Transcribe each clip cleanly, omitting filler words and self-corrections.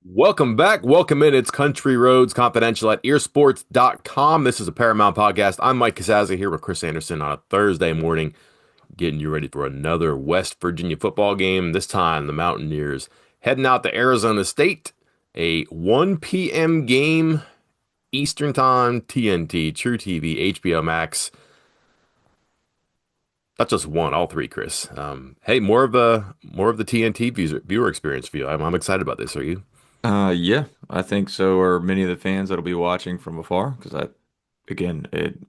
Welcome back. Welcome in. It's Country Roads Confidential at earsports.com. This is a Paramount podcast. I'm Mike Casazza here with Chris Anderson on a Thursday morning, getting you ready for another West Virginia football game. This time, the Mountaineers heading out to Arizona State, a 1 p.m. game, Eastern Time, TNT, True TV, HBO Max. Not just one, all three, Chris. Hey, more of the TNT viewer experience for you. I'm excited about this. Are you? Yeah, I think so. Are many of the fans that'll be watching from afar? Because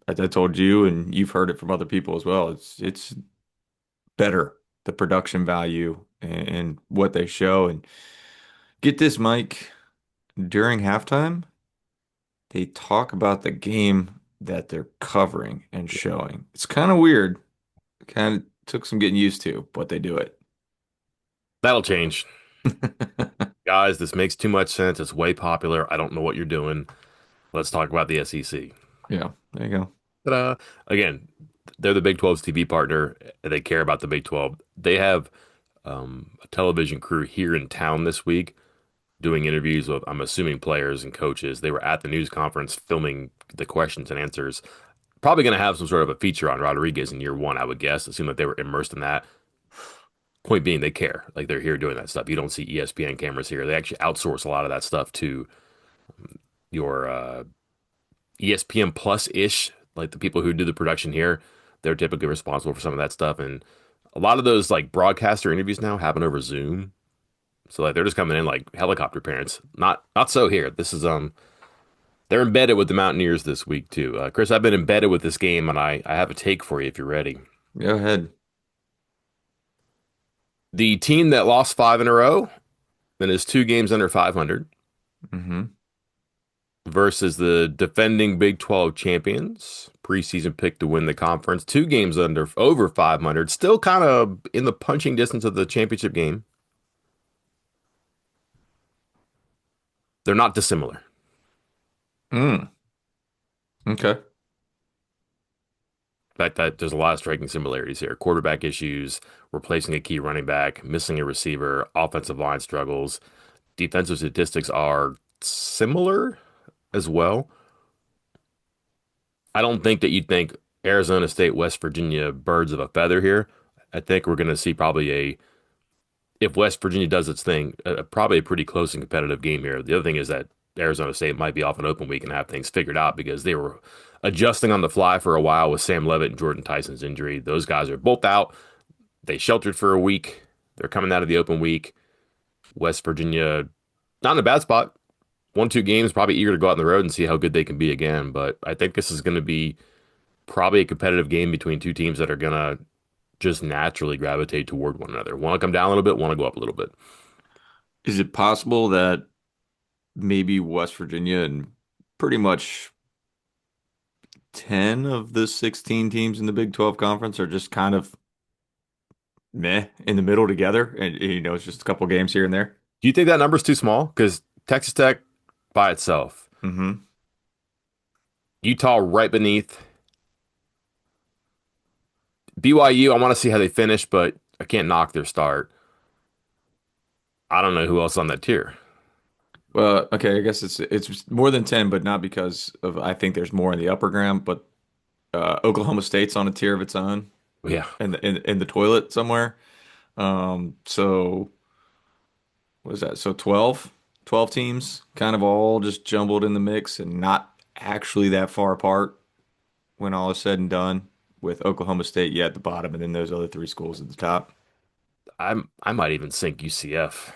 as I told you, and you've heard it from other people as well. It's better the production value and what they show. And get this, Mike, during halftime, they talk about the game that they're covering and showing. It's kind of weird. Kind of took some getting used to, but they do it. That'll change. Guys, this makes too much sense. It's way popular. I don't know what you're doing. Let's talk about the SEC. Yeah, there you go. Ta-da. Again, they're the Big 12's TV partner. They care about the Big 12. They have a television crew here in town this week doing interviews with, I'm assuming, players and coaches. They were at the news conference filming the questions and answers. Probably going to have some sort of a feature on Rodriguez in year one, I would guess. It seemed like they were immersed in that. Point being, they care. Like they're here doing that stuff. You don't see ESPN cameras here. They actually outsource a lot of that stuff to your ESPN Plus ish, like the people who do the production here, they're typically responsible for some of that stuff. And a lot of those like broadcaster interviews now happen over Zoom. So like they're just coming in like helicopter parents. Not so here. This is they're embedded with the Mountaineers this week too. Chris, I've been embedded with this game and I have a take for you if you're ready. Go ahead. The team that lost five in a row and is two games under 500 Mm-hmm. versus the defending Big 12 champions, preseason pick to win the conference, two games under over 500, still kind of in the punching distance of the championship game. They're not dissimilar. Mm. Okay. In fact, that there's a lot of striking similarities here. Quarterback issues, replacing a key running back, missing a receiver, offensive line struggles. Defensive statistics are similar as well. I don't think that you'd think Arizona State, West Virginia, birds of a feather here. I think we're going to see probably if West Virginia does its thing, probably a pretty close and competitive game here. The other thing is that Arizona State might be off an open week and have things figured out because they were adjusting on the fly for a while with Sam Levitt and Jordan Tyson's injury. Those guys are both out. They sheltered for a week. They're coming out of the open week. West Virginia, not in a bad spot. 1, 2 games, probably eager to go out on the road and see how good they can be again. But I think this is going to be probably a competitive game between two teams that are going to just naturally gravitate toward one another. Want to come down a little bit, want to go up a little bit. Is it possible that maybe West Virginia and pretty much 10 of the 16 teams in the Big 12 conference are just kind of meh in the middle together? And, it's just a couple games here and there. Do you think that number's too small? Because Texas Tech by itself, Hmm. Utah right beneath, BYU, I want to see how they finish, but I can't knock their start. I don't know who else on that tier. Well, okay, I guess it's more than 10, but not because of I think there's more in the upper ground, but Oklahoma State's on a tier of its own Yeah, in the toilet somewhere. So what is that? So 12 teams kind of all just jumbled in the mix and not actually that far apart when all is said and done, with Oklahoma State yet at the bottom and then those other three schools at the top. I might even sink UCF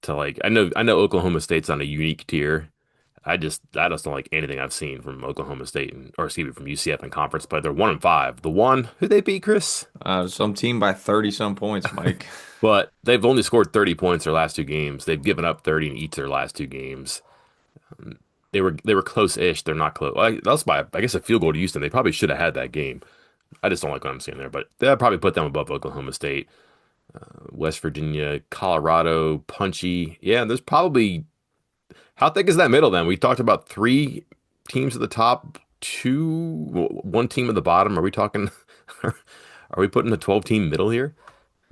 to like I know Oklahoma State's on a unique tier. I just don't like anything I've seen from Oklahoma State or excuse me from UCF in conference play. They're 1-5. The one who they beat, Chris, Some team by 30 some points, Mike. but they've only scored 30 points their last two games. They've given up 30 in each of their last two games. They were close-ish. They're not close. Well, that's by I guess a field goal to Houston. They probably should have had that game. I just don't like what I'm seeing there, but they'll probably put them above Oklahoma State, West Virginia, Colorado, punchy. Yeah, there's probably how thick is that middle then? We talked about three teams at the top, one team at the bottom. Are we talking? Are we putting a 12 team middle here?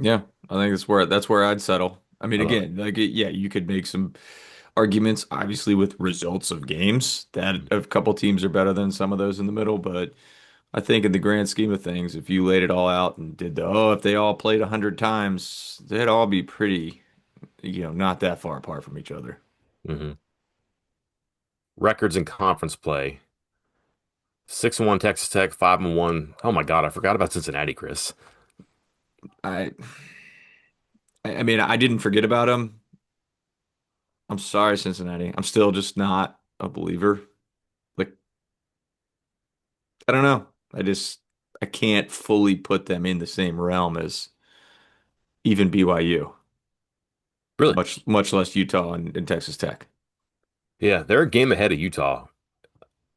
Yeah, I think that's where I'd settle. I mean, I love it. again, yeah, you could make some arguments, obviously, with results of games that Mm. a couple teams are better than some of those in the middle. But I think in the grand scheme of things, if you laid it all out and did if they all played 100 times, they'd all be pretty, not that far apart from each other. Hmm. Records in conference play. 6-1 Texas Tech, 5-1. Oh my God, I forgot about Cincinnati, Chris. I, I mean, I didn't forget about them. I'm sorry, Cincinnati. I'm still just not a believer. Like, I don't know. I can't fully put them in the same realm as even BYU, Really? much less Utah and Texas Tech. Yeah, they're a game ahead of Utah,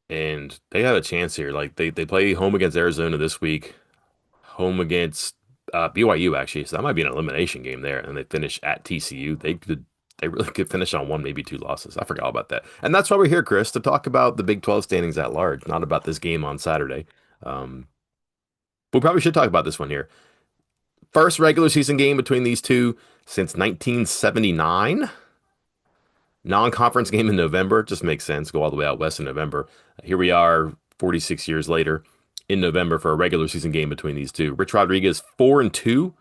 and they have a chance here. Like they play home against Arizona this week, home against BYU actually. So that might be an elimination game there, and they finish at TCU. They really could finish on one, maybe two losses. I forgot all about that. And that's why we're here, Chris, to talk about the Big 12 standings at large, not about this game on Saturday. Um, we probably should talk about this one here. First regular season game between these two since 1979. Non-conference game in November. Just makes sense. Go all the way out west in November. Here we are 46 years later in November for a regular season game between these two. Rich Rodriguez 4-2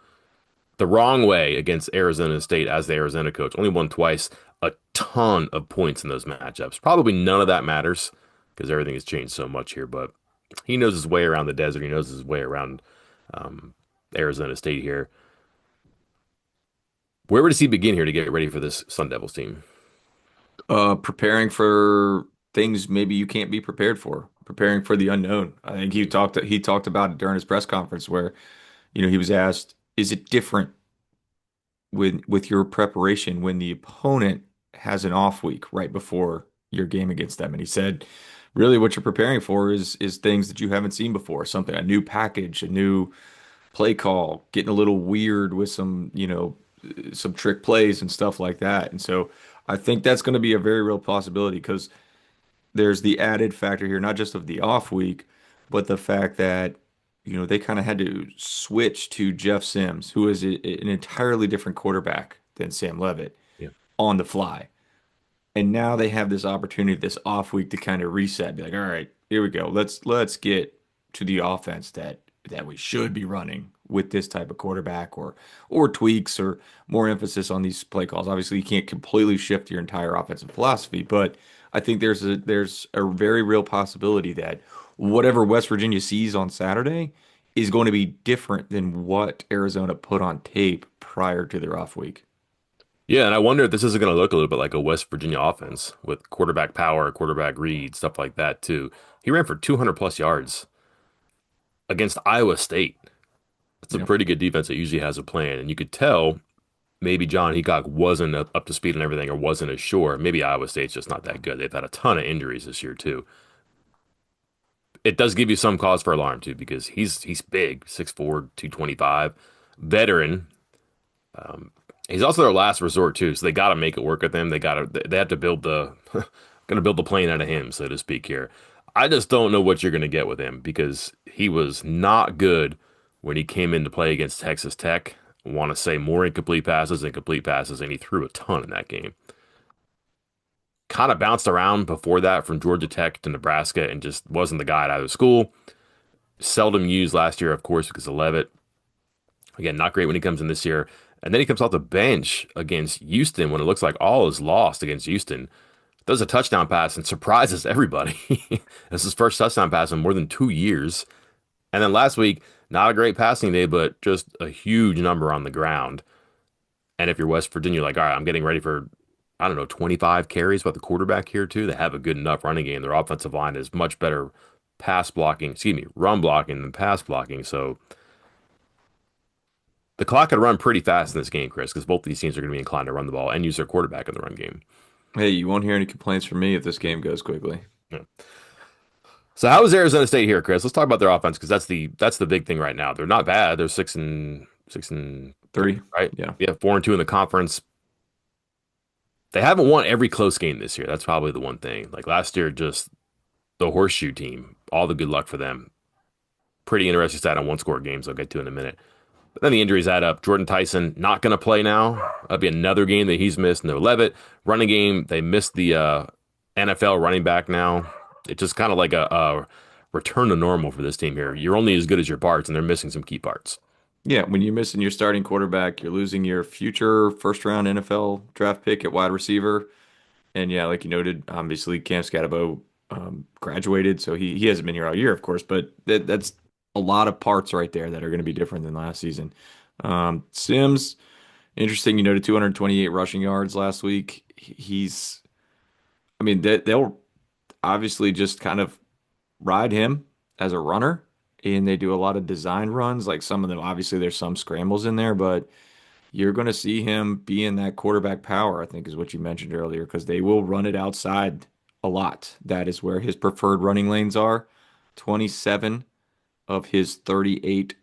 the wrong way against Arizona State as the Arizona coach. Only won twice. A ton of points in those matchups. Probably none of that matters because everything has changed so much here, but he knows his way around the desert. He knows his way around um, Arizona State here. Where does he begin here to get ready for this Sun Devils team? Preparing for things maybe you can't be prepared for, preparing for the unknown. I think he talked about it during his press conference where, he was asked, "Is it different with your preparation when the opponent has an off week right before your game against them?" And he said, "Really, what you're preparing for is things that you haven't seen before, something, a new package, a new play call, getting a little weird with some trick plays and stuff like that." And so I think that's going to be a very real possibility because there's the added factor here, not just of the off week, but the fact that, they kind of had to switch to Jeff Sims, who is an entirely different quarterback than Sam Levitt, Yeah. on the fly. And now they have this opportunity, this off week to kind of reset, be like, all right, here we go. Let's get to the offense that we should be running with this type of quarterback or tweaks or more emphasis on these play calls. Obviously, you can't completely shift your entire offensive philosophy, but I think there's a very real possibility that whatever West Virginia sees on Saturday is going to be different than what Arizona put on tape prior to their off week. Yeah, and I wonder if this isn't going to look a little bit like a West Virginia offense with quarterback power, quarterback read, stuff like that too. He ran for 200 plus yards against Iowa State. That's a Yeah. pretty good defense that usually has a plan, and you could tell maybe John Heacock wasn't up to speed and everything, or wasn't as sure. Maybe Iowa State's just not that good. They've had a ton of injuries this year too. It does give you some cause for alarm too, because he's big, 6'4", 225, veteran. Um, he's also their last resort too, so they got to make it work with him. They have to build the going to build the plane out of him, so to speak. Here, I just don't know what you're going to get with him because he was not good when he came in to play against Texas Tech. I want to say more incomplete passes than complete passes, and he threw a ton in that game. Kind of bounced around before that from Georgia Tech to Nebraska and just wasn't the guy out of school. Seldom used last year, of course, because of Levitt. Again, not great when he comes in this year. And then he comes off the bench against Houston when it looks like all is lost against Houston. Does a touchdown pass and surprises everybody. This is his first touchdown pass in more than 2 years. And then last week, not a great passing day, but just a huge number on the ground. And if you're West Virginia, you're like, all right, I'm getting ready for, I don't know, 25 carries with the quarterback here, too. They have a good enough running game. Their offensive line is much better run blocking than pass blocking. So the clock could run pretty fast in this game, Chris, because both these teams are going to be inclined to run the ball and use their quarterback in the run game. Hey, you won't hear any complaints from me if this game goes quickly. Yeah. So how is Arizona State here, Chris? Let's talk about their offense because that's the big thing right now. They're not bad. They're 6-3, Three. right? Yeah. Yeah, 4-2 in the conference. They haven't won every close game this year. That's probably the one thing. Like last year, just the horseshoe team. All the good luck for them. Pretty interesting stat on one score games I'll get to in a minute. But then the injuries add up. Jordan Tyson not going to play now. That'll be another game that he's missed. No Levitt. Running game, they missed the NFL running back now. It's just kind of like a return to normal for this team here. You're only as good as your parts, and they're missing some key parts. Yeah, when you're missing your starting quarterback, you're losing your future first round NFL draft pick at wide receiver. And yeah, like you noted, obviously Cam Scatabo graduated, so he hasn't been here all year, of course, but that's a lot of parts right there that are going to be different than last season. Sims, interesting, you noted 228 rushing yards last week. I mean, they'll obviously just kind of ride him as a runner, and they do a lot of design runs. Like some of them, obviously, there's some scrambles in there, but you're going to see him be in that quarterback power, I think is what you mentioned earlier, because they will run it outside a lot. That is where his preferred running lanes are. 27 of his 38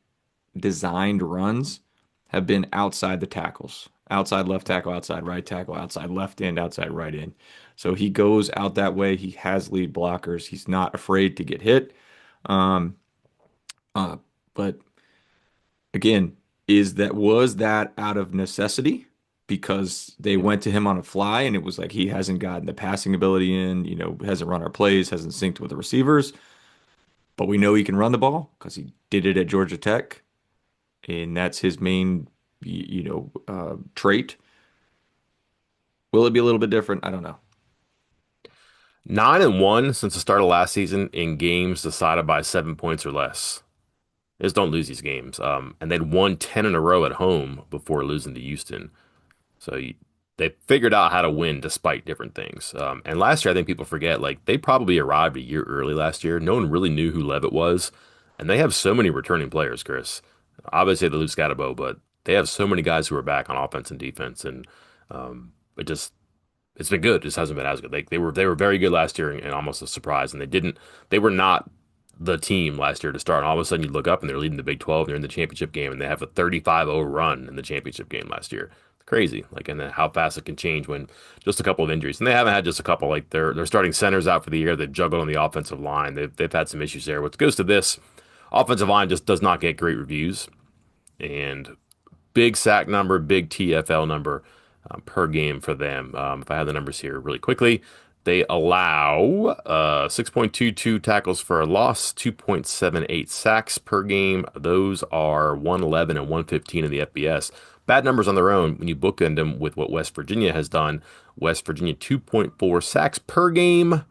designed runs have been outside the tackles. Outside left tackle, outside right tackle, outside left end, outside right end. So he goes out that way. He has lead blockers. He's not afraid to get hit. Um, uh, but again, was that out of necessity because they went to him on a fly and it was like he hasn't gotten the passing ability in, hasn't run our plays, hasn't synced with the receivers, but we know he can run the ball because he did it at Georgia Tech, and that's his main, trait. Will it be a little bit different? I don't know. 9-1 since the start of last season in games decided by 7 points or less. Just don't lose these games. And they'd won 10 in a row at home before losing to Houston. So they figured out how to win despite different things. And last year, I think people forget, like, they probably arrived a year early last year. No one really knew who Levitt was. And they have so many returning players, Chris. Obviously, they lose Scatabo, but they have so many guys who are back on offense and defense. And it just it's been good. It just hasn't been as good. They were very good last year and almost a surprise. And they were not the team last year to start. And all of a sudden you look up and they're leading the Big 12 and they're in the championship game and they have a 35-0 run in the championship game last year. Crazy. Like, and then how fast it can change when just a couple of injuries. And they haven't had just a couple. Like they're starting centers out for the year. They've juggled on the offensive line. They've had some issues there. What goes to this offensive line just does not get great reviews. And big sack number, big TFL number per game for them. If I have the numbers here really quickly, they allow 6.22 tackles for a loss, 2.78 sacks per game. Those are 111 and 115 in the FBS. Bad numbers on their own when you bookend them with what West Virginia has done. West Virginia 2.4 sacks per game,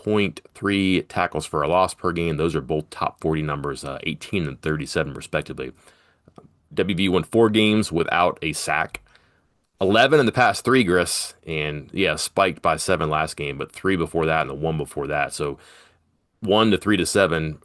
6.3 tackles for a loss per game. Those are both top 40 numbers, 18 and 37 respectively. WV won 4 games without a sack. 11 in the past three, Gris, and yeah, spiked by 7 last game, but 3 before that and the 1 before that. So 1 to 3 to 7.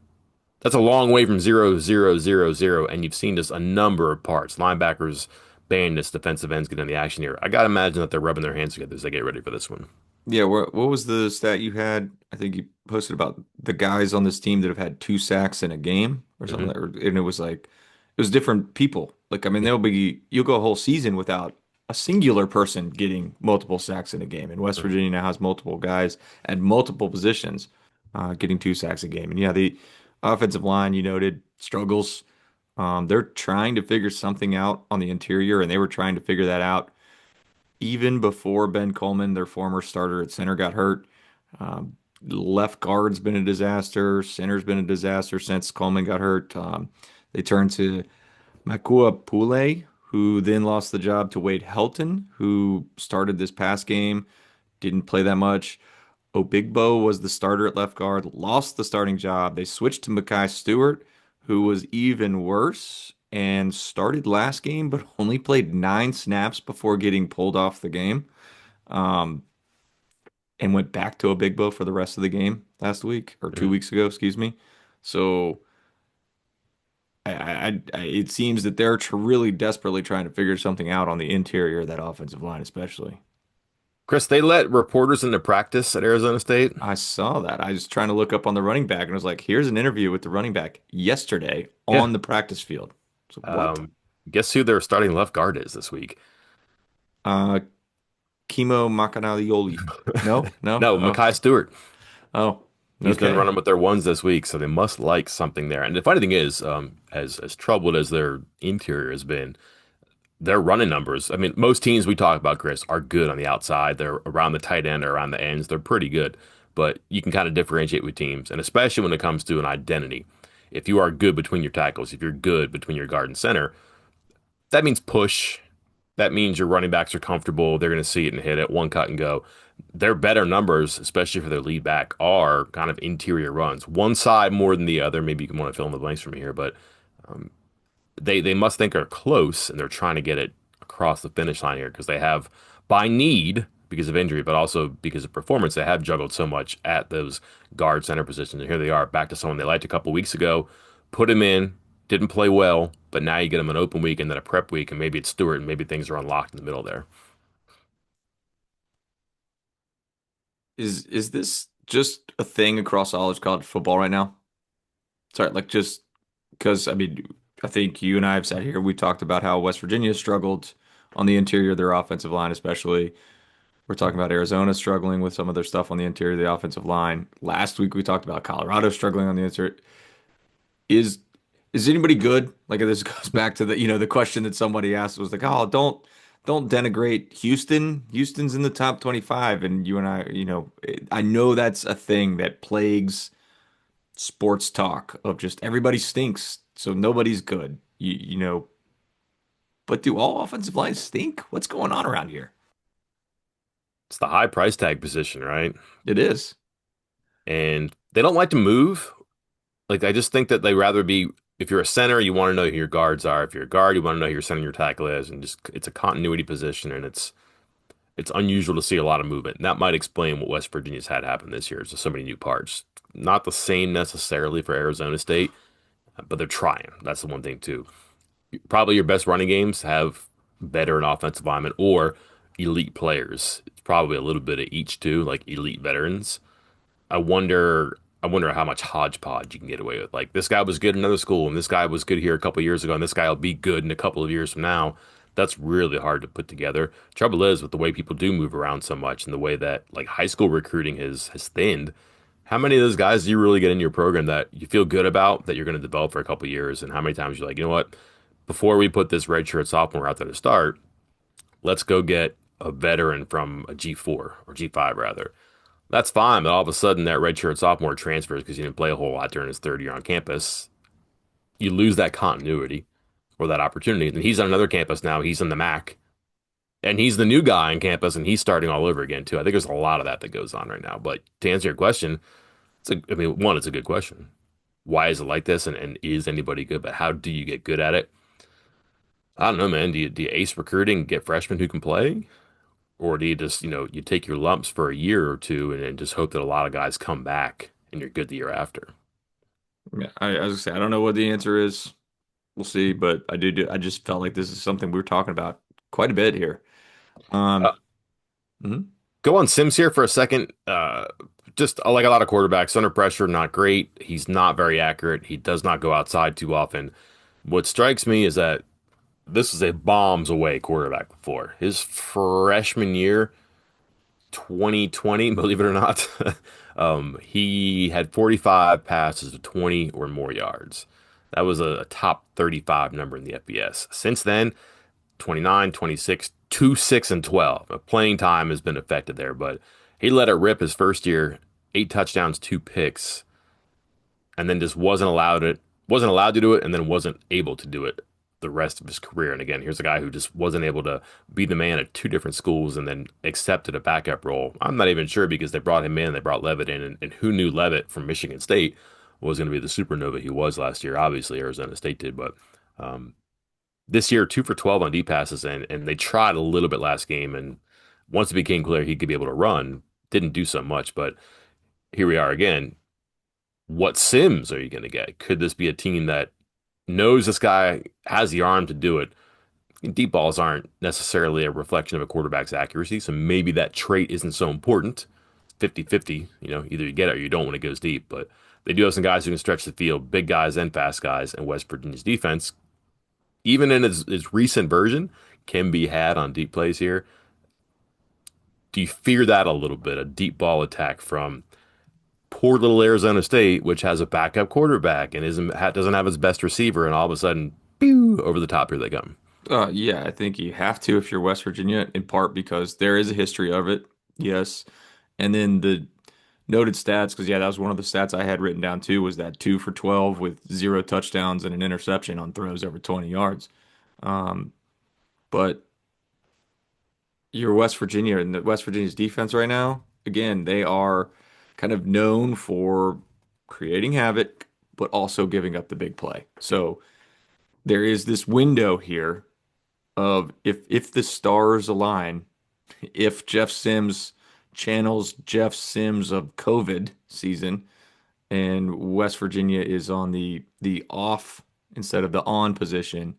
That's a long way from 0, 0, 0, 0, and you've seen just a number of parts. Linebackers, bandits, defensive ends get in the action here. I gotta imagine that they're rubbing their hands together as they get ready for this one. Yeah, what was the stat you had? I think you posted about the guys on this team that have had 2 sacks in a game or something, Hmm. and it was like it was different people. Like I mean, you'll go a whole season without a singular person getting multiple sacks in a game. And West Virginia now has multiple guys at multiple positions getting 2 sacks a game. And yeah, the offensive line you noted struggles. They're trying to figure something out on the interior, and they were trying to figure that out even before Ben Coleman, their former starter at center, got hurt. Left guard's been a disaster. Center's been a disaster since Coleman got hurt. They turned to Makua Pule, who then lost the job to Wade Helton, who started this past game, didn't play that much. Obigbo was the starter at left guard, lost the starting job. They switched to Makai Stewart, who was even worse and started last game, but only played 9 snaps before getting pulled off the game. Um, and went back to Obigbo for the rest of the game last week or two Hmm. weeks ago, excuse me. So it seems that they're really desperately trying to figure something out on the interior of that offensive line, especially. Chris, they let reporters into practice at Arizona State. I saw that. I was trying to look up on the running back and I was like, here's an interview with the running back yesterday Yeah. on the practice field. So what? Um, Guess who their starting left guard is this week? Uh, Kimo Macanalioli. No, no. No, Oh, Makai Stewart. oh. He's been Okay. running with their ones this week, so they must like something there. And the funny thing is, as troubled as their interior has been, their running numbers. I mean, most teams we talk about, Chris, are good on the outside. They're around the tight end or around the ends. They're pretty good, but you can kind of differentiate with teams, and especially when it comes to an identity. If you are good between your tackles, if you're good between your guard and center, that means push. That means your running backs are comfortable. They're going to see it and hit it, one cut and go. Their better numbers, especially for their lead back, are kind of interior runs. One side more than the other. Maybe you can want to fill in the blanks from here, but they must think are close, and they're trying to get it across the finish line here because they have, by need, because of injury, but also because of performance, they have juggled so much at those guard center positions. And here they are, back to someone they liked a couple weeks ago, put him in, didn't play well, but now you get him an open week and then a prep week, and maybe it's Stewart, and maybe things are unlocked in the middle there. Is this just a thing across all of college football right now? Sorry, like just because I mean, I think you and I have sat here, we talked about how West Virginia struggled on the interior of their offensive line, especially. We're talking about Arizona struggling with some of their stuff on the interior of the offensive line. Last week we talked about Colorado struggling on the interior. Is is anybody good? Like this goes back to the question that somebody asked was like, "Oh, don't denigrate Houston. Houston's in the top 25." And you and I know that's a thing that plagues sports talk of just everybody stinks, so nobody's good. But do all offensive lines stink? What's going on around here? It's the high price tag position, right? It is. And they don't like to move. Like, I just think that they rather be, if you're a center, you want to know who your guards are. If you're a guard, you want to know who your center and your tackle is. And just, it's a continuity position, and it's unusual to see a lot of movement. And that might explain what West Virginia's had happen this year. Is just so many new parts. Not the same necessarily for Arizona State, but they're trying. That's the one thing too. Probably your best running games have veteran offensive linemen or elite players. It's probably a little bit of each too, like elite veterans. I wonder I wonder how much hodgepodge you can get away with. Like, this guy was good in another school, and this guy was good here a couple years ago, and this guy will be good in a couple of years from now. That's really hard to put together. Trouble is, with the way people do move around so much and the way that like high school recruiting has thinned, how many of those guys do you really get in your program that you feel good about that you're going to develop for a couple years? And how many times you're like, you know what? Before we put this redshirt sophomore out there to start, let's go get a veteran from a G4 or G5 rather. That's fine, but all of a sudden that redshirt sophomore transfers because he didn't play a whole lot during his third year on campus. You lose that continuity or that opportunity. And he's on another campus now. He's in the MAC, and he's the new guy on campus, and he's starting all over again too. I think there's a lot of that that goes on right now. But to answer your question, I mean, one, it's a good question. Why is it like this? And is anybody good? But how do you get good at it? I don't know, man. Do you ace recruiting, get freshmen who can play? Or do you just, you take your lumps for a year or two and just hope that a lot of guys come back and you're good the year after? Yeah, as I was gonna say, I don't know what the answer is. We'll see, but I just felt like this is something we were talking about quite a bit here. Uh, Um, mhm. Go on Sims here for a second. Just like a lot of quarterbacks, under pressure, not great. He's not very accurate. He does not go outside too often. What strikes me is that this is a bombs away quarterback before. His freshman year, 2020, believe it or not, he had 45 passes of 20 or more yards. That was a top 35 number in the FBS. Since then, 29, 26, 2, 6, and 12. Playing time has been affected there, but he let it rip his first year, 8 touchdowns, 2 picks, and then just wasn't allowed to do it, and then wasn't able to do it the rest of his career. And again, here's a guy who just wasn't able to be the man at two different schools and then accepted a backup role. I'm not even sure because they brought him in, they brought Levitt in, and who knew Levitt from Michigan State was going to be the supernova he was last year. Obviously, Arizona State did, but um, this year, 2 for 12 on deep passes, and they tried a little bit last game. And once it became clear he could be able to run, didn't do so much. But here we are again. What Sims are you going to get? Could this be a team that knows this guy has the arm to do it? Deep balls aren't necessarily a reflection of a quarterback's accuracy, so maybe that trait isn't so important. 50-50, either you get it or you don't when it goes deep. But they do have some guys who can stretch the field, big guys and fast guys, and West Virginia's defense, even in its recent version, can be had on deep plays here. Do you fear that a little bit? A deep ball attack from poor little Arizona State, which has a backup quarterback and doesn't have his best receiver, and all of a sudden, pew, over the top here they come. Yeah, I think you have to if you're West Virginia, in part because there is a history of it. Yes. And then the noted stats, because yeah, that was one of the stats I had written down too, was that 2 for 12 with 0 touchdowns and an interception on throws over 20 yards. Um, but you're West Virginia, and the West Virginia's defense right now, again, they are kind of known for creating havoc, but also giving up the big play. So there is this window here of if the stars align, if Jeff Sims channels Jeff Sims of COVID season and West Virginia is on the off instead of the on position,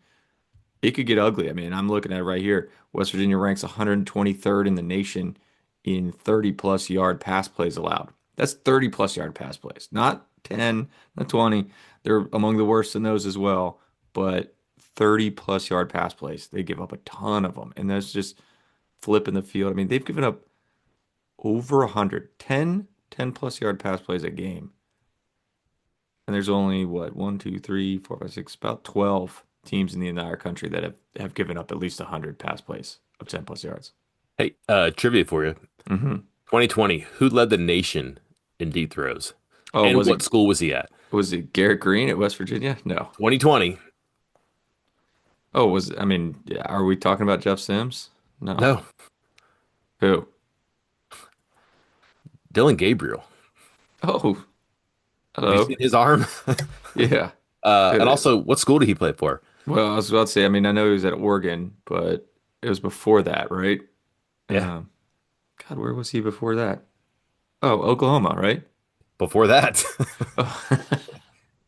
it could get ugly. I mean, I'm looking at it right here. West Virginia ranks 123rd in the nation in 30 plus yard pass plays allowed. That's 30 plus yard pass plays, not 10, not 20. They're among the worst in those as well, but 30 plus yard pass plays. They give up a ton of them. And that's just flipping the field. I mean, they've given up over 100, 10 plus yard pass plays a game. And there's only what, one, two, three, four, five, six, about 12 teams in the entire country that have given up at least 100 pass plays of 10 plus yards. Hey, trivia for you. Hmm. 2020, who led the nation in deep throws? Oh, And what school was he at? was it Garrett Green at West Virginia? No. 2020. Oh, I mean, yeah, are we talking about Jeff Sims? No. No, Who? Dylan Gabriel. Oh, Have you hello. seen his arm? Yeah. And Uh, also, what school did he play for? Well, I was about to say, I mean, I know he was at Oregon, but it was before that, right? Yeah, Um, God, where was he before that? Oh, Oklahoma, right? before that, Oh,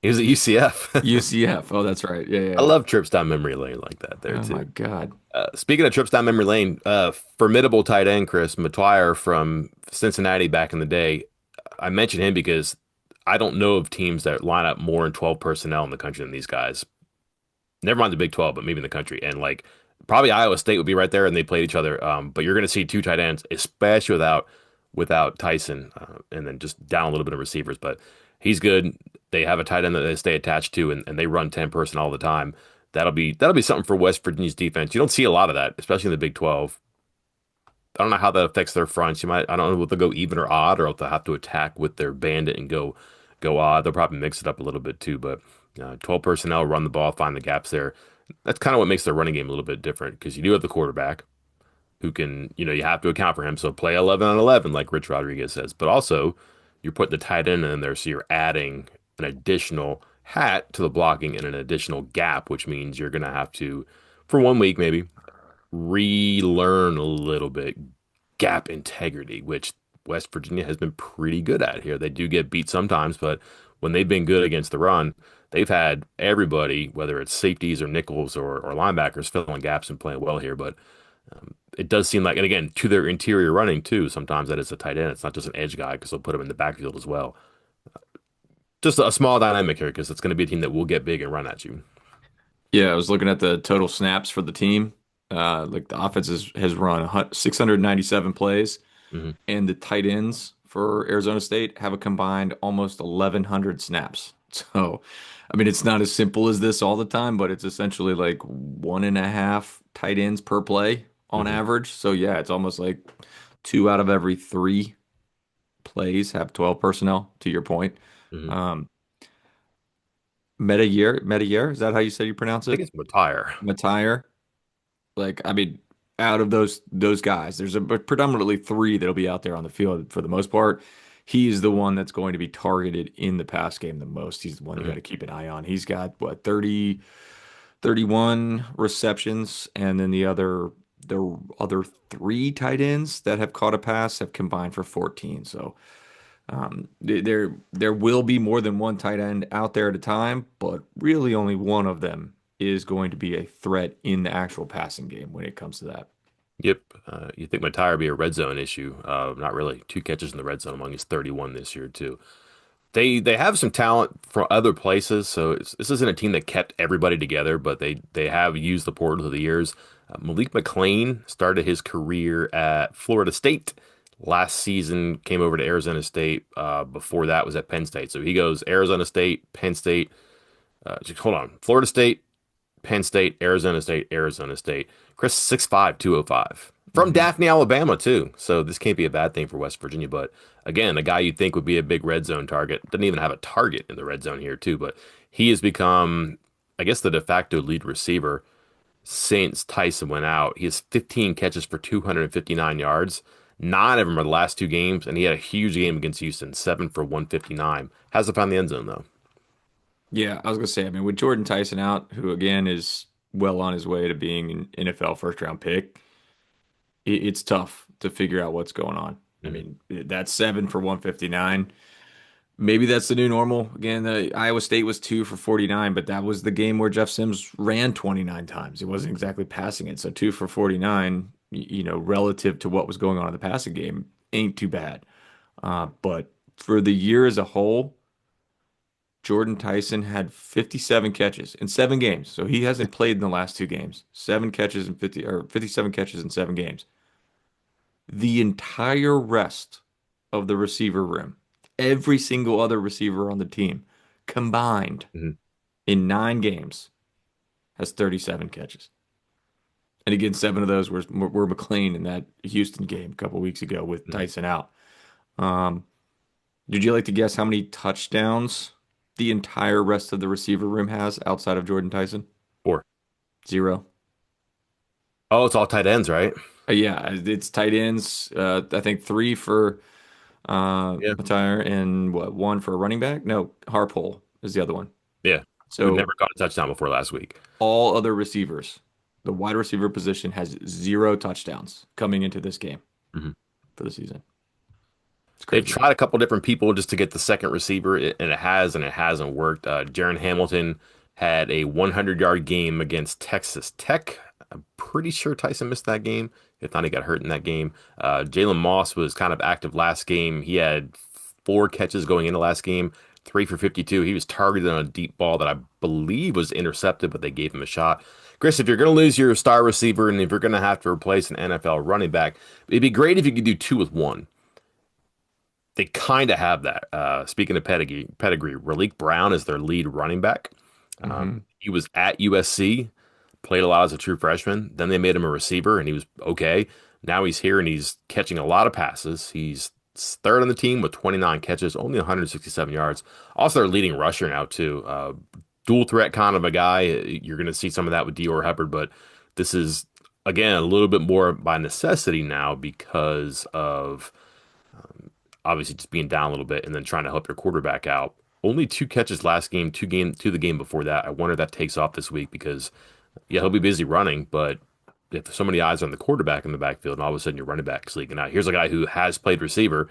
he was at UCF. UCF. Oh, that's right. Yeah, I yeah. love trips down memory lane like that there Oh too. my God. Speaking of trips down memory lane, formidable tight end Chris Matwire from Cincinnati back in the day. I mention him because I don't know of teams that line up more than 12 personnel in the country than these guys. Never mind the Big 12, but maybe in the country. And like probably Iowa State would be right there, and they played each other. But you're going to see two tight ends, especially without Tyson, and then just down a little bit of receivers. But he's good. They have a tight end that they stay attached to, and they run 10 person all the time. That'll be something for West Virginia's defense. You don't see a lot of that, especially in the Big 12. I don't know how that affects their fronts. I don't know if they'll go even or odd, or if they'll have to attack with their bandit and go odd. They'll probably mix it up a little bit too. But 12 personnel, run the ball, find the gaps there. That's kind of what makes their running game a little bit different because you do have the quarterback who can, you have to account for him. So play 11 on 11, like Rich Rodriguez says. But also, you're putting the tight end in there, so you're adding an additional hat to the blocking and an additional gap, which means you're going to have to, for 1 week maybe, relearn a little bit gap integrity, which West Virginia has been pretty good at here. They do get beat sometimes, but when they've been good against the run, they've had everybody, whether it's safeties or nickels or linebackers, filling gaps and playing well here. But it does seem like, and again, to their interior running too, sometimes that is a tight end. It's not just an edge guy because they'll put him in the backfield as well. Just a small dynamic here because it's going to be a team that will get big and run at you. Yeah, I was looking at the total snaps for the team. Like the offense has run 697 plays, Hmm. and the tight ends for Arizona State have a combined almost 1,100 snaps. So, I mean, it's not as simple as this all the time, but it's essentially like one and a half tight ends per play on Hmm. average. So, yeah, it's almost like two out of every three plays have 12 personnel, to your point. Hmm. I Um, Metayer, is that how you said you pronounce think it? it's Matire. Metayer. Like, I mean, out of those guys, there's predominantly three that'll be out there on the field for the most part. He's the one that's going to be targeted in the pass game the most. He's the one you got Hmm. to keep an eye on. He's got what 31 receptions, and then the other three tight ends that have caught a pass have combined for 14. So there will be more than one tight end out there at a time, but really only one of them is going to be a threat in the actual passing game when it comes to that. Yep. You think Matire would be a red zone issue? Not really. Two catches in the red zone among his 31 this year too. They have some talent from other places, so this isn't a team that kept everybody together, but they have used the portal through the years. Malik McLean started his career at Florida State Last season came over to Arizona State. Before that was at Penn State. So he goes Arizona State, Penn State. Hold on, Florida State, Penn State, Arizona State, Arizona State. Chris 6'5", 205. From Hmm. Daphne, Alabama, too. So this can't be a bad thing for West Virginia. But again, a guy you'd think would be a big red zone target. Doesn't even have a target in the red zone here, too. But he has become, I guess, the de facto lead receiver since Tyson went out. He has 15 catches for 259 yards. Nine of them are the last two games, and he had a huge game against Houston, 7 for 159. Hasn't found the end zone, though. Yeah, I was gonna say, I mean, with Jordan Tyson out, who again is well on his way to being an NFL first round pick, it's tough to figure out what's going on. I Mhm. mean, that's 7 for 159. Maybe that's the new normal. Again, the Iowa State was 2 for 49, but that was the game where Jeff Sims ran 29 times. He wasn't exactly passing it. So 2 for 49, relative to what was going on in the passing game, ain't too bad. But for the year as a whole, Jordan Tyson had 57 catches in 7 games. So he hasn't played in the last 2 games. 7 catches and 50 or 57 catches in 7 games. The entire rest of the receiver room, every single other receiver on the team combined Mhm. in 9 games has 37 catches. And again, 7 of those were McLean in that Houston game a couple weeks ago with Mhm. Tyson out. Um, did you like to guess how many touchdowns the entire rest of the receiver room has outside of Jordan Tyson? Four. 0. Oh, it's all tight ends, right? Yeah, it's tight ends. I think 3 for Yeah. Attire and what, 1 for a running back? No, Harpole is the other one. Yeah. Who'd So never caught a touchdown before last week. all other receivers, the wide receiver position has 0 touchdowns coming into this game Mhm. for the season. It's They've crazy. tried a couple different people just to get the second receiver, and it has, and it hasn't worked. Jaron Hamilton had a 100-yard game against Texas Tech. I'm pretty sure Tyson missed that game. If not, he got hurt in that game. Jalen Moss was kind of active last game. He had 4 catches going into last game, 3 for 52. He was targeted on a deep ball that I believe was intercepted, but they gave him a shot. Chris, if you're going to lose your star receiver and if you're going to have to replace an NFL running back, it'd be great if you could do two with one. They kind of have that. Speaking of pedigree, Raleek Brown is their lead running back. Hmm. He was at USC, played a lot as a true freshman. Then they made him a receiver, and he was okay. Now he's here, and he's catching a lot of passes. He's third on the team with 29 catches, only 167 yards. Also, their leading rusher now too. Dual threat kind of a guy. You're going to see some of that with Dior Hubbard, but this is again a little bit more by necessity now because of obviously just being down a little bit and then trying to help your quarterback out. Only 2 catches last game, the game before that. I wonder if that takes off this week because yeah, he'll be busy running, but if so many eyes on the quarterback in the backfield and all of a sudden your running back's leaking out. Here's a guy who has played receiver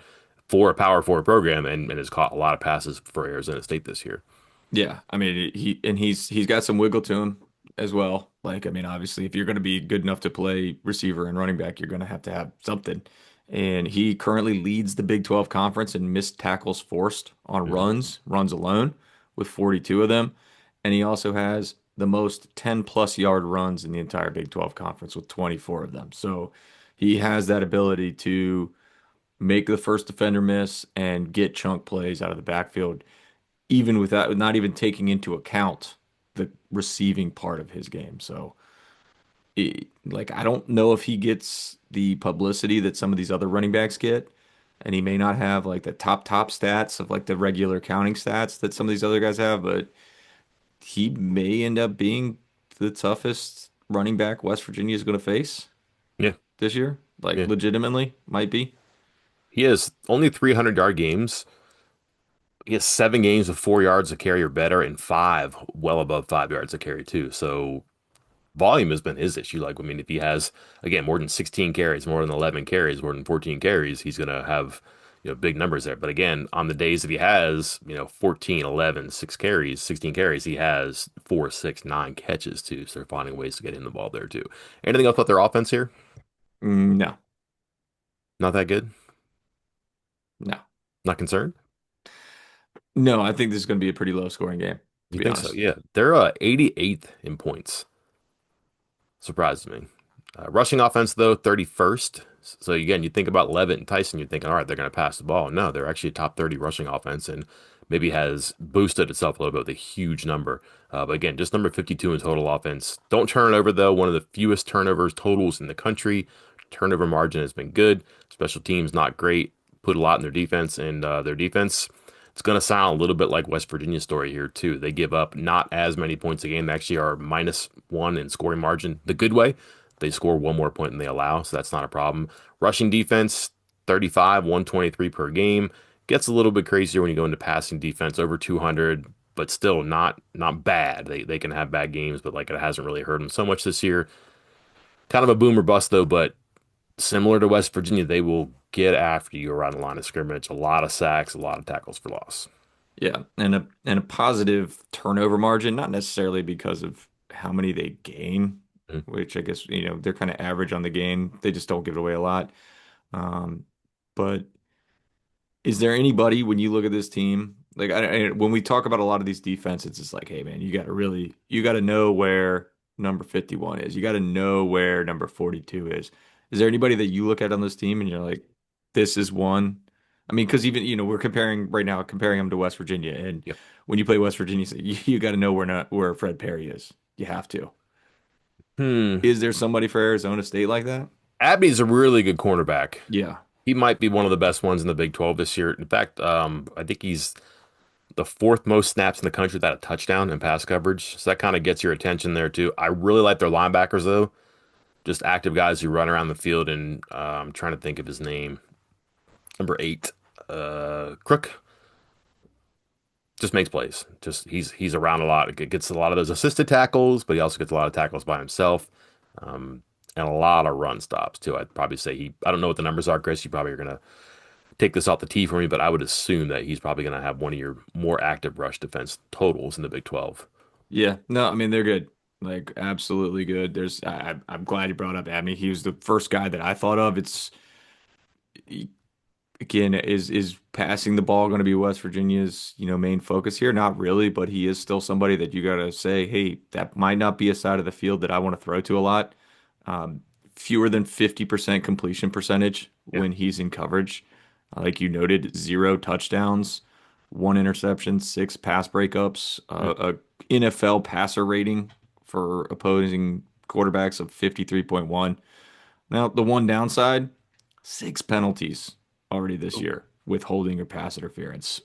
for a Power Four program and has caught a lot of passes for Arizona State this year. Yeah, I mean he's got some wiggle to him as well. Like I mean, obviously, if you're going to be good enough to play receiver and running back, you're going to have something. And he currently leads the Big 12 conference in missed tackles forced on Mhm. runs alone, with 42 of them. And he also has the most 10-plus yard runs in the entire Big 12 conference with 24 of them. So he has that ability to make the first defender miss and get chunk plays out of the backfield even without not even taking into account the receiving part of his game. So, like, I don't know if he gets the publicity that some of these other running backs get, and he may not have like the top stats of like the regular counting stats that some of these other guys have, but he may end up being the toughest running back West Virginia is going to face Yeah, this year. Like, yeah. legitimately, might be. He has only 300-yard games. He has 7 games with 4 yards a carry or better, and five well above 5 yards a carry too. So volume has been his issue. Like, I mean, if he has, again, more than 16 carries, more than 11 carries, more than 14 carries, he's going to have, big numbers there. But again, on the days that he has, 14, 11, 6 carries, 16 carries, he has 4, 6, 9 catches too. So they're finding ways to get him the ball there too. Anything else about their offense here? No, Not that good? no, Not concerned? no. I think this is going to be a pretty low scoring game, to You be think so? honest. Yeah. They're 88th in points. Surprises me. Rushing offense, though, 31st. So again, you think about Levitt and Tyson, you're thinking, all right, they're going to pass the ball. No, they're actually a top 30 rushing offense and maybe has boosted itself a little bit with a huge number. But again, just number 52 in total offense. Don't turn it over, though. One of the fewest turnovers totals in the country. Turnover margin has been good. Special teams, not great. Put a lot in their defense, and their defense, it's going to sound a little bit like West Virginia's story here, too. They give up not as many points a game. They actually are -1 in scoring margin, the good way. They score one more point than they allow, so that's not a problem. Rushing defense, 35, 123 per game. Gets a little bit crazier when you go into passing defense, over 200, but still not bad. They can have bad games, but like it hasn't really hurt them so much this year. Kind of a boomer bust though, but similar to West Virginia, they will get after you around the line of scrimmage. A lot of sacks, a lot of tackles for loss. Yeah, and a positive turnover margin, not necessarily because of how many they gain, Mhm. which I guess, they're kind of average on the gain. They just don't give it away a lot. Um, but is there anybody when you look at this team, like when we talk about a lot of these defenses, it's like, hey man, you got to know where number 51 is. You got to know where number 42 is. Is there anybody that you look at on this team and you're like, this is one? I mean, because even, we're comparing right now, comparing them to West Virginia. And Yep. when you play West Virginia, you got to know where Fred Perry is. You have to. Hmm. Is there somebody for Arizona State like that? Abney's a really good cornerback. Yeah. He might be one of the best ones in the Big 12 this year. In fact, I think he's the fourth most snaps in the country without a touchdown in pass coverage. So that kind of gets your attention there too. I really like their linebackers though, just active guys who run around the field. And I'm trying to think of his name. Number 8, Crook, just makes plays. Just he's around a lot. Gets a lot of those assisted tackles, but he also gets a lot of tackles by himself. Um, and a lot of run stops too. I'd probably say he. I don't know what the numbers are, Chris. You probably are gonna take this off the tee for me, but I would assume that he's probably going to have one of your more active rush defense totals in the Big 12. Yeah, no, I mean they're good, like absolutely good. I'm glad you brought up Abney. He was the first guy that I thought of. Again, is passing the ball going to be West Virginia's, main focus here? Not really, but he is still somebody that you got to say, hey, that might not be a side of the field that I want to throw to a lot. Um, Fewer than 50% completion percentage Yeah. when he's in coverage. Like you noted, 0 touchdowns, 1 interception, 6 pass breakups, Mm. a NFL passer rating for opposing quarterbacks of 53.1. Now, the one downside, 6 penalties already this Ooh. year with holding or pass interference,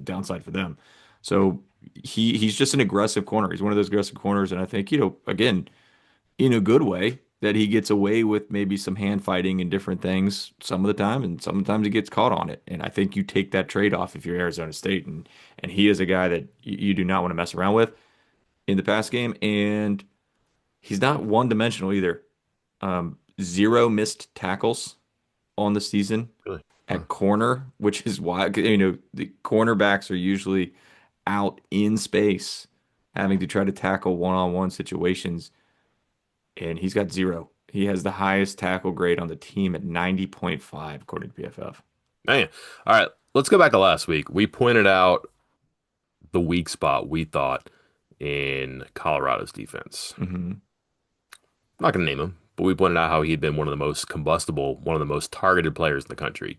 downside for them. So he's just an aggressive corner. He's one of those aggressive corners, and I think, again, in a good way, that he gets away with maybe some hand fighting and different things some of the time, and sometimes he gets caught on it. And I think you take that trade off if you're Arizona State, and he is a guy that you do not want to mess around with in the pass game, and he's not one dimensional either. 0 missed tackles on the season Really? Huh. at corner, which is why, the cornerbacks are usually out in space having to try to tackle one-on-one situations, and he's got 0. He has the highest tackle grade on the team at 90.5, according to PFF. Man. All right. Let's go back to last week. We pointed out the weak spot we thought in Colorado's defense. Hmm. I'm not going to name him, but we pointed out how he had been one of the most combustible, one of the most targeted players in the country.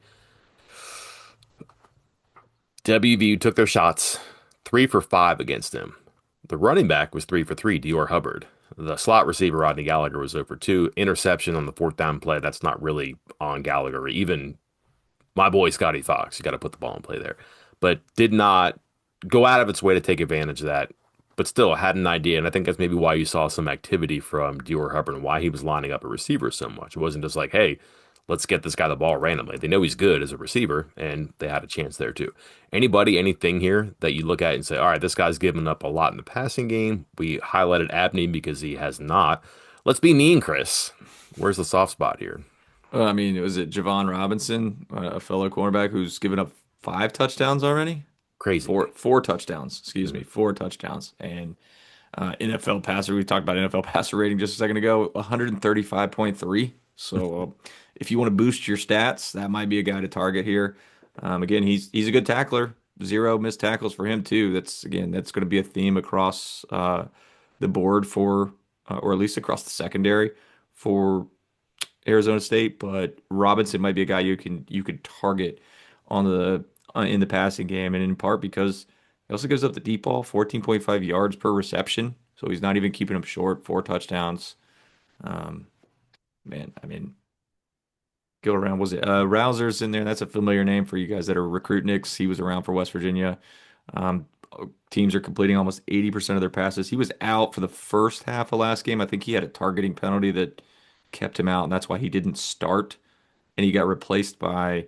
WVU took their shots, 3 for 5 against him. The running back was 3 for 3, Dior Hubbard. The slot receiver, Rodney Gallagher, was 0 for 2. Interception on the fourth down play. That's not really on Gallagher. Even my boy, Scotty Fox, you got to put the ball in play there. But did not go out of its way to take advantage of that. But still had an idea. And I think that's maybe why you saw some activity from Dior Hubbard and why he was lining up a receiver so much. It wasn't just like, hey, let's get this guy the ball randomly. They know he's good as a receiver, and they had a chance there too. Anybody, anything here that you look at and say, all right, this guy's given up a lot in the passing game. We highlighted Abney because he has not. Let's be mean, Chris. Where's the soft spot here? I mean, was it Javon Robinson, a fellow cornerback who's given up 5 touchdowns already? Crazy. Four touchdowns, excuse Mhm. me, 4 touchdowns. And NFL passer, we talked about NFL passer rating just a second ago, 135.3. So if you want to boost your stats, that might be a guy to target here. Again, he's a good tackler. 0 missed tackles for him too. That's going to be a theme across the board for, or at least across the secondary for Arizona State, but Robinson might be a guy you could target on the in the passing game, and in part because he also gives up the deep ball, 14.5 yards per reception, so he's not even keeping him short, 4 touchdowns. Um, man, I mean, go around. Was it Rousers in there? That's a familiar name for you guys that are recruit nicks. He was around for West Virginia. Um, Teams are completing almost 80% of their passes. He was out for the first half of last game. I think he had a targeting penalty that kept him out, and that's why he didn't start. And he got replaced by,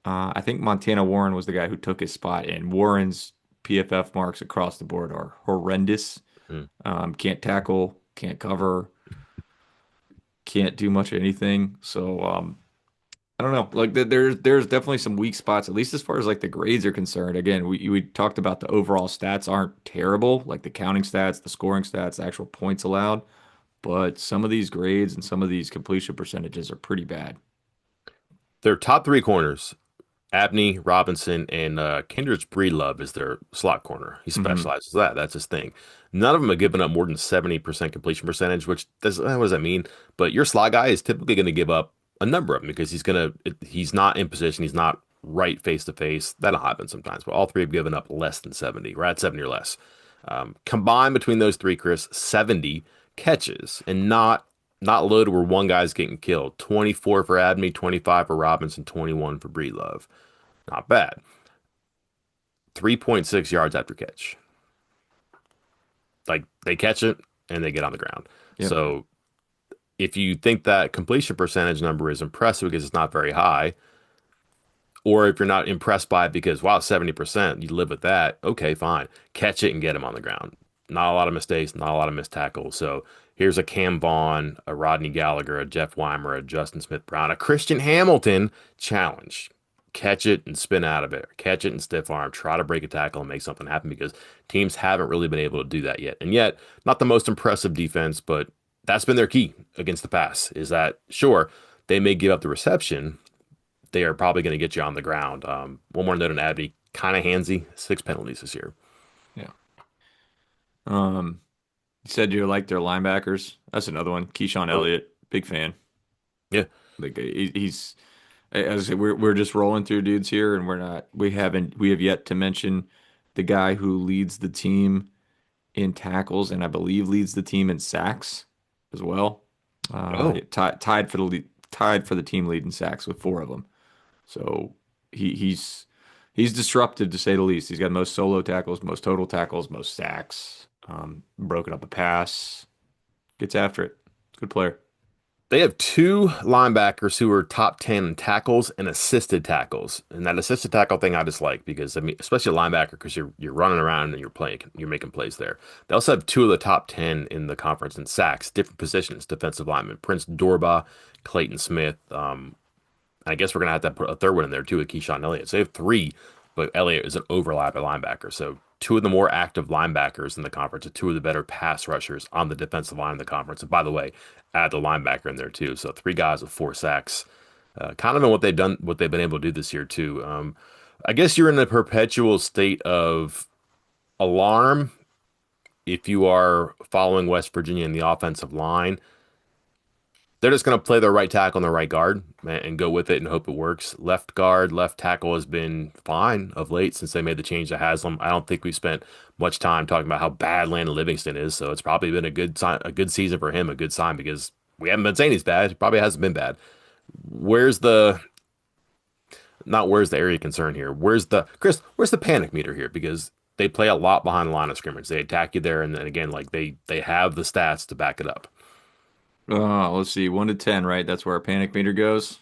I think Montana Warren was the guy who took his spot. And Warren's PFF marks across the board are horrendous. Mm. Can't tackle, can't cover, can't do much of anything. So I don't know. Like there's definitely some weak spots, at least as far as like the grades are concerned. Again, we talked about the overall stats aren't terrible, like the counting stats, the scoring stats, the actual points allowed, but some of these grades and some of these completion percentages are pretty bad. Their top three corners, Abney, Robinson, and Kendrick's Breedlove is their slot corner. He Hmm. specializes that. That's his thing. None of them have given up more than 70% completion percentage, which does what does that mean? But your slot guy is typically going to give up a number of them because he's not in position. He's not right face to face. That'll happen sometimes. But all three have given up less than 70. We're at 70 or less. Combined between those three, Chris, 70 catches and not loaded where one guy's getting killed. 24 for Abney, 25 for Robinson, 21 for Breedlove. Not bad. 3.6 yards after catch. Like they catch it and they get on the ground. Yep. So if you think that completion percentage number is impressive because it's not very high, or if you're not impressed by it because, wow, 70%, you live with that, okay, fine. Catch it and get him on the ground. Not a lot of mistakes, not a lot of missed tackles. So here's a Cam Vaughn, a Rodney Gallagher, a Jeff Weimer, a Justin Smith Brown, a Christian Hamilton challenge. Catch it and spin out of it. Catch it and stiff arm. Try to break a tackle and make something happen because teams haven't really been able to do that yet. And yet, not the most impressive defense, but that's been their key against the pass is that, sure, they may give up the reception, they are probably going to get you on the ground. One more note on Abby, kind of handsy, 6 penalties this year. Yeah. Um, you said you like their linebackers. That's another one. Keyshawn Oh, Elliott, big fan. yeah. Like he's as I said, we're just rolling through dudes here, and we have yet to mention the guy who leads the team in tackles, and I believe leads the team in sacks as well. Oh, Tied for the team lead in sacks with 4 of them. So he's disruptive to say the least. He's got most solo tackles, most total tackles, most sacks. Broken up a pass, gets after it. Good player. they have two linebackers who are top 10 in tackles and assisted tackles. And that assisted tackle thing I just like because, I mean, especially a linebacker because you're running around and you're making plays there. They also have two of the top 10 in the conference in sacks, different positions, defensive linemen. Prince Dorba, Clayton Smith. I guess we're gonna have to put a third one in there too with Keyshawn Elliott. So they have three, but Elliott is an overlap at linebacker. So two of the more active linebackers in the conference, and two of the better pass rushers on the defensive line in the conference. And by the way, add the linebacker in there too. So three guys with 4 sacks. Kind of in what they've been able to do this year too. I guess you're in a perpetual state of alarm if you are following West Virginia in the offensive line. They're just going to play their right tackle and their right guard and go with it and hope it works. Left guard, left tackle has been fine of late since they made the change to Haslam. I don't think we spent much time talking about how bad Landon Livingston is, so it's probably been a good sign, a good season for him, a good sign because we haven't been saying he's bad. He probably hasn't been bad. Where's the not where's the area of concern here? Where's the Chris? Where's the panic meter here? Because they play a lot behind the line of scrimmage. They attack you there, and then again, like they have the stats to back it up. Let's see, 1 to 10, right? That's where our panic meter goes.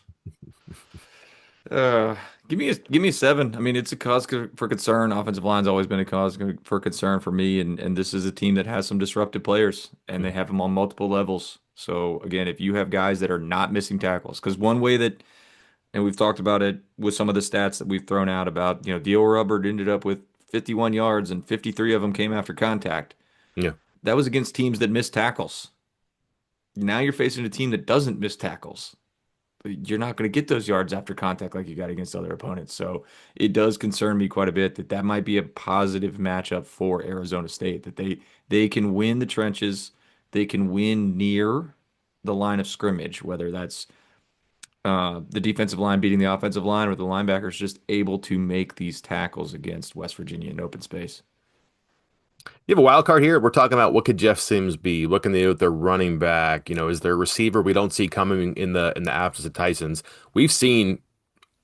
Uh, give me a 7. I mean, it's a cause for concern. Offensive line's always been a cause for concern for me, and this is a team that has some disruptive players, and they have them on multiple levels. So again, if you have guys that are not missing tackles, because one way that, and we've talked about it with some of the stats that we've thrown out about, Dio Hubbard ended up with 51 yards and 53 of them came after contact. Yeah. That was against teams that missed tackles. Now you're facing a team that doesn't miss tackles. You're not going to get those yards after contact like you got against other opponents. So it does concern me quite a bit that that might be a positive matchup for Arizona State, that they can win the trenches, they can win near. the line of scrimmage, whether that's the defensive line beating the offensive line or the linebackers just able to make these tackles against West Virginia in open space. You have a wild card here. We're talking about what could Jeff Sims be? What can they do with their running back? Is there a receiver we don't see coming in the absence of Tyson's? We've seen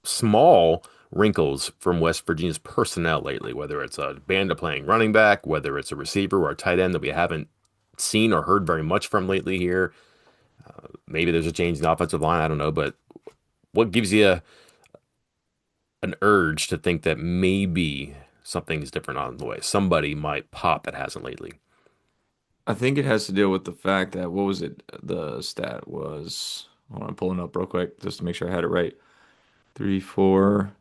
small wrinkles from West Virginia's personnel lately, whether it's a Banda playing running back, whether it's a receiver or a tight end that we haven't seen or heard very much from lately here. Maybe there's a change in the offensive line. I don't know, but what gives you an urge to think that maybe something's different on the way? Somebody might pop that hasn't lately. I think it has to deal with the fact that what was it? The stat was, hold on, I'm pulling up real quick just to make sure I had it right. Three, four,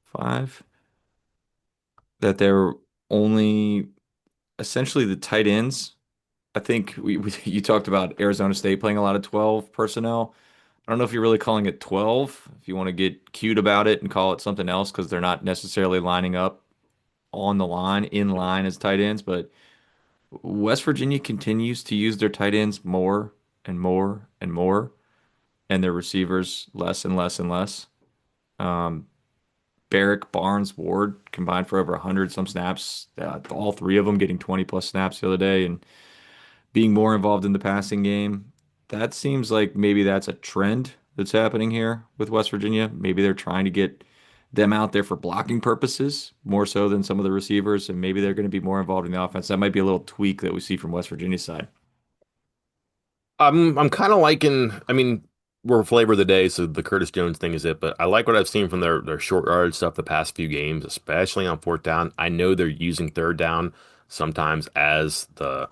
five. That they're only essentially the tight ends. I think you talked about Arizona State playing a lot of 12 personnel. I don't know if you're really calling it 12, if you want to get cute about it and call it something else because they're not necessarily lining up on the line, in line as tight ends, but West Virginia continues to use their tight ends more and more and more, and their receivers less and less and less. Um, Barrick, Barnes, Ward combined for over 100 some snaps. All three of them getting 20 plus snaps the other day and being more involved in the passing game. That seems like maybe that's a trend that's happening here with West Virginia. Maybe they're trying to get them out there for blocking purposes more so than some of the receivers, and maybe they're going to be more involved in the offense. That might be a little tweak that we see from West Virginia's side. I'm kind of liking. I mean, we're flavor of the day, so the Curtis Jones thing is it. But I like what I've seen from their short yard stuff the past few games, especially on fourth down. I know they're using third down sometimes as the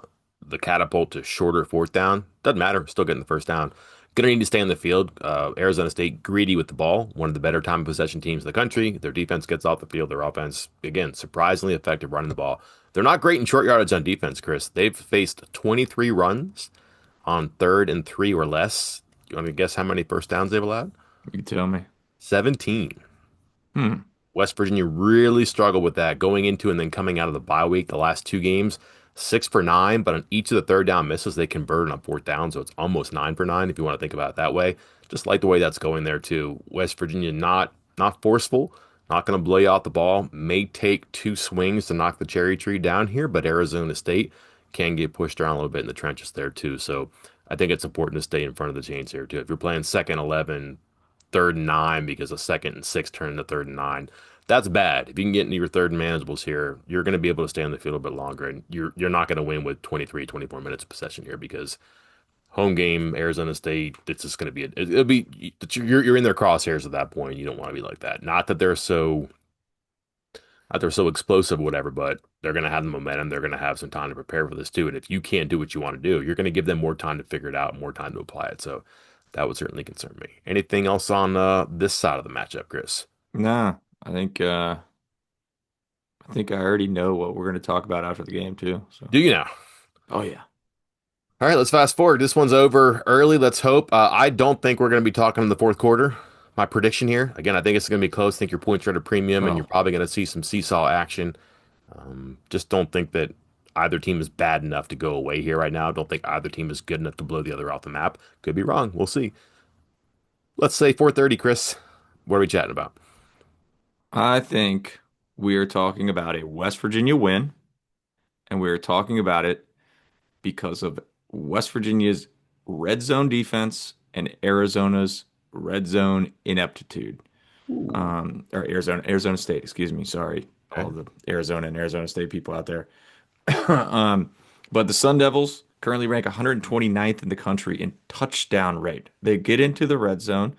catapult to shorter fourth down. Doesn't matter, still getting the first down. Gonna need to stay on the field. Arizona State greedy with the ball, one of the better time of possession teams in the country. Their defense gets off the field. Their offense, again, surprisingly effective running the ball. They're not great in short yardage on defense, Chris. They've faced 23 runs on third and three or less. You want me to guess how many first downs they've allowed? You tell me. 17. Hmm. West Virginia really struggled with that going into and then coming out of the bye week. The last two games, 6 for 9, but on each of the third down misses, they converted on fourth down, so it's almost 9 for 9 if you want to think about it that way. Just like the way that's going there too. West Virginia not forceful, not going to blow you out the ball. May take two swings to knock the cherry tree down here, but Arizona State can get pushed around a little bit in the trenches there too. So I think it's important to stay in front of the chains here too. If you're playing second 11, third and 9 because a second and 6 turn into third and 9. That's bad. If you can get into your third and manageables here, you're going to be able to stay on the field a bit longer, and you're not going to win with 23, 24 minutes of possession here because home game, Arizona State, it's just going to be it'll be you're in their crosshairs at that point. You don't want to be like that. Not they're so explosive or whatever, but they're going to have the momentum. They're going to have some time to prepare for this too. And if you can't do what you want to do, you're going to give them more time to figure it out, more time to apply it. So that would certainly concern me. Anything else on this side of the matchup, Chris? Nah, I think I already know what we're going to talk about after the game too. So, Do you now? oh yeah. All right, let's fast forward. This one's over early. Let's hope. I don't think we're going to be talking in the fourth quarter. My prediction here, again, I think it's going to be close. I think your points are at a premium, and you're Well, probably going to see some seesaw action. Just don't think that either team is bad enough to go away here right now. Don't think either team is good enough to blow the other off the map. Could be wrong. We'll see. Let's say 4:30, Chris. What are we chatting about? I think we are talking about a West Virginia win, and we are talking about it because of West Virginia's red zone defense and Arizona's red zone ineptitude. Ooh, Or Arizona State, excuse me. Sorry, all okay. the Arizona and Arizona State people out there. um, but the Sun Devils currently rank 129th in the country in touchdown rate. They get into the red zone.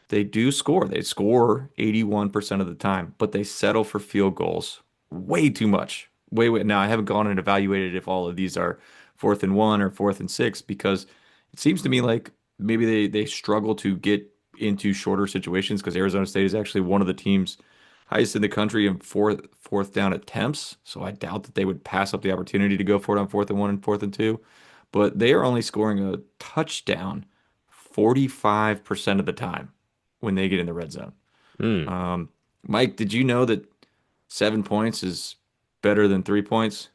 They do score. They score 81% of the time, but they settle for field goals way too much. Way. Now, I haven't gone and evaluated if all of these are 4th and 1 or 4th and 6 because it seems to me like maybe they struggle to get into shorter situations because Arizona State is actually one of the teams highest in the country in fourth down attempts. So I doubt that they would pass up the opportunity to go for it on 4th and 1 and 4th and 2. But they are only scoring a touchdown 45% of the time when they get in the red zone. Hmm. Um, Mike, did you know that 7 points is better than 3 points?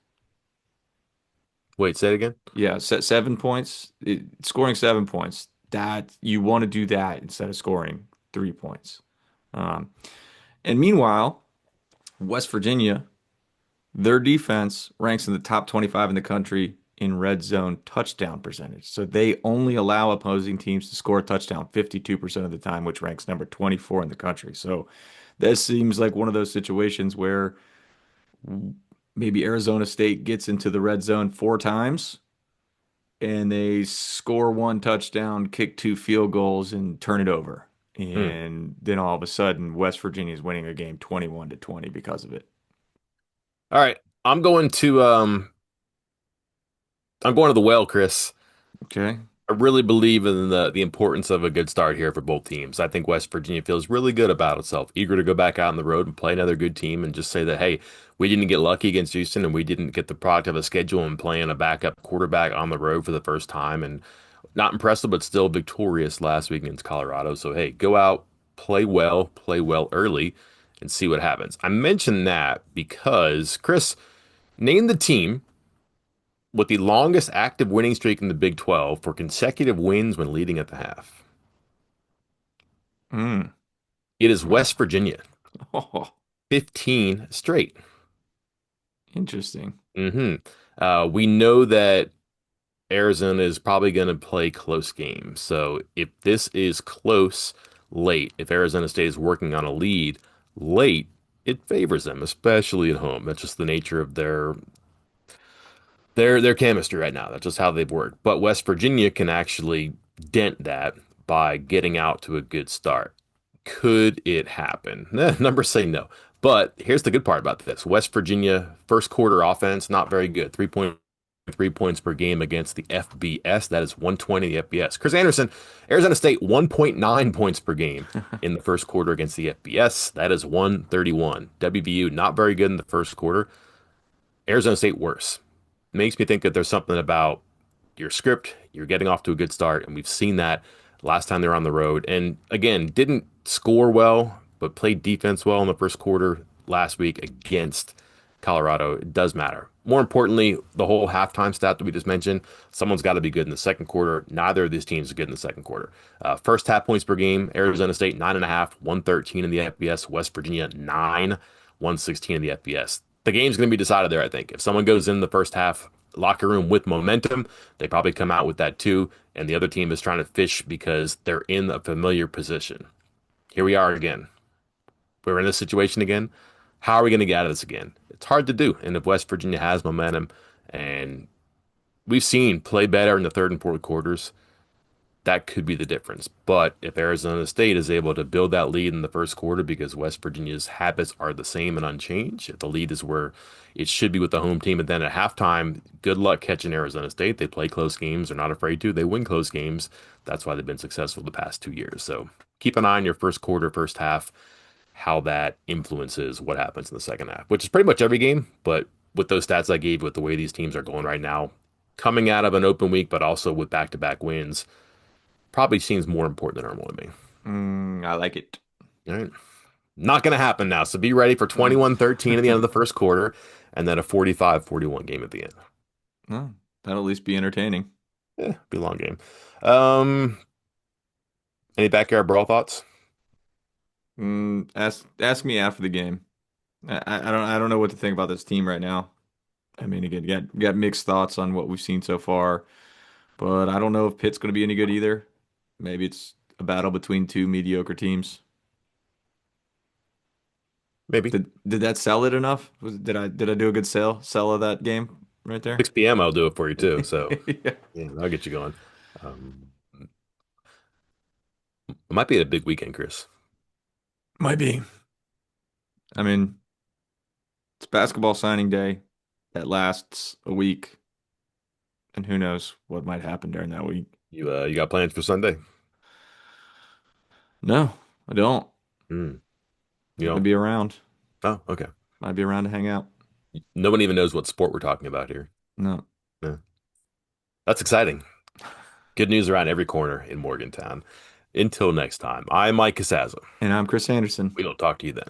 Wait, say it again. Yeah, 7 points. Scoring 7 points. That you want to do that instead of scoring 3 points. Um, and meanwhile, West Virginia, their defense ranks in the top 25 in the country in red zone touchdown percentage. So they only allow opposing teams to score a touchdown 52% of the time, which ranks number 24 in the country. So this seems like one of those situations where maybe Arizona State gets into the red zone 4 times and they score one touchdown, kick two field goals, and turn it over. Hmm. And then all of a sudden, West Virginia is winning a game 21-20 because of it. All right. I'm going to I'm going to the well, Chris. Okay. I really believe in the importance of a good start here for both teams. I think West Virginia feels really good about itself, eager to go back out on the road and play another good team and just say that, hey, we didn't get lucky against Houston and we didn't get the product of a schedule and playing a backup quarterback on the road for the first time and not impressive, but still victorious last week against Colorado. So, hey, go out, play well early, and see what happens. I mentioned that because, Chris, name the team with the longest active winning streak in the Big 12 for consecutive wins when leading at the half. Mm. It is West Virginia, Oh, 15 straight. interesting. hmm we know that Arizona is probably going to play close games. So if this is close late, if Arizona State is working on a lead late, it favors them, especially at home. That's just the nature of their chemistry right now. That's just how they've worked. But West Virginia can actually dent that by getting out to a good start. Could it happen? Numbers say no. But here's the good part about this. West Virginia first quarter offense, not very good. 3.3 points per game against the FBS. That is 120 the FBS. Chris Anderson, Arizona State, 1.9 points per game in the first quarter against the FBS. That is 131. WVU, not very good in the first quarter. Arizona State worse. Makes me think that there's something about your script, you're getting off to a good start, and we've seen that last time they were on the road. And again, didn't score well, but played defense well in the first quarter last week against Colorado. It does matter. More importantly, the whole halftime stat that we just mentioned, someone's got to be good in the second quarter. Neither of these teams are good in the second quarter. First half points per game, Arizona State 9.5, 113 in the FBS, West Virginia 9, 116 in the FBS. The game's going to be decided there, I think. If someone goes in the first half locker room with momentum, they probably come out with that too. And the other team is trying to fish because they're in a familiar position. Here we are again. We're in this situation again. How are we going to get out of this again? It's hard to do. And if West Virginia has momentum, and we've seen play better in the third and fourth quarters, that could be the difference. But if Arizona State is able to build that lead in the first quarter because West Virginia's habits are the same and unchanged, if the lead is where it should be with the home team, and then at halftime, good luck catching Arizona State. They play close games. They're not afraid to. They win close games. That's why they've been successful the past 2 years. So keep an eye on your first quarter, first half, how that influences what happens in the second half, which is pretty much every game. But with those stats I gave, with the way these teams are going right now, coming out of an open week, but also with back-to-back wins, probably seems more important than normal to me. I like it. All right. Not going to happen now. So be ready for Mm. 21-13 at the end of the first quarter and then a 45-41 game at the end. Well, that'll at least be entertaining. Yeah, be a long game. Um, any backyard brawl thoughts? Ask me after the game. I don't know what to think about this team right now. I mean, again, got mixed thoughts on what we've seen so far, but I don't know if Pitt's going to be any good either. Maybe it's a battle between two mediocre teams. Maybe. Did that sell it enough? Did I do a good sell of that game right there? 6 p.m. I'll do it for you too. So Yeah. yeah, I'll get you going. It might be a big weekend, Chris. Might be. I mean, it's basketball signing day that lasts a week, and who knows what might happen during that week. You got plans for Sunday? No, I don't. Hmm. You Gonna don't? be around. Oh, okay. Might be around to hang out. No one even knows what sport we're talking about here. No. Yeah. That's exciting. Good news around every corner in Morgantown. Until next time, I'm Mike Casazza. And I'm Chris Anderson. We'll talk to you then.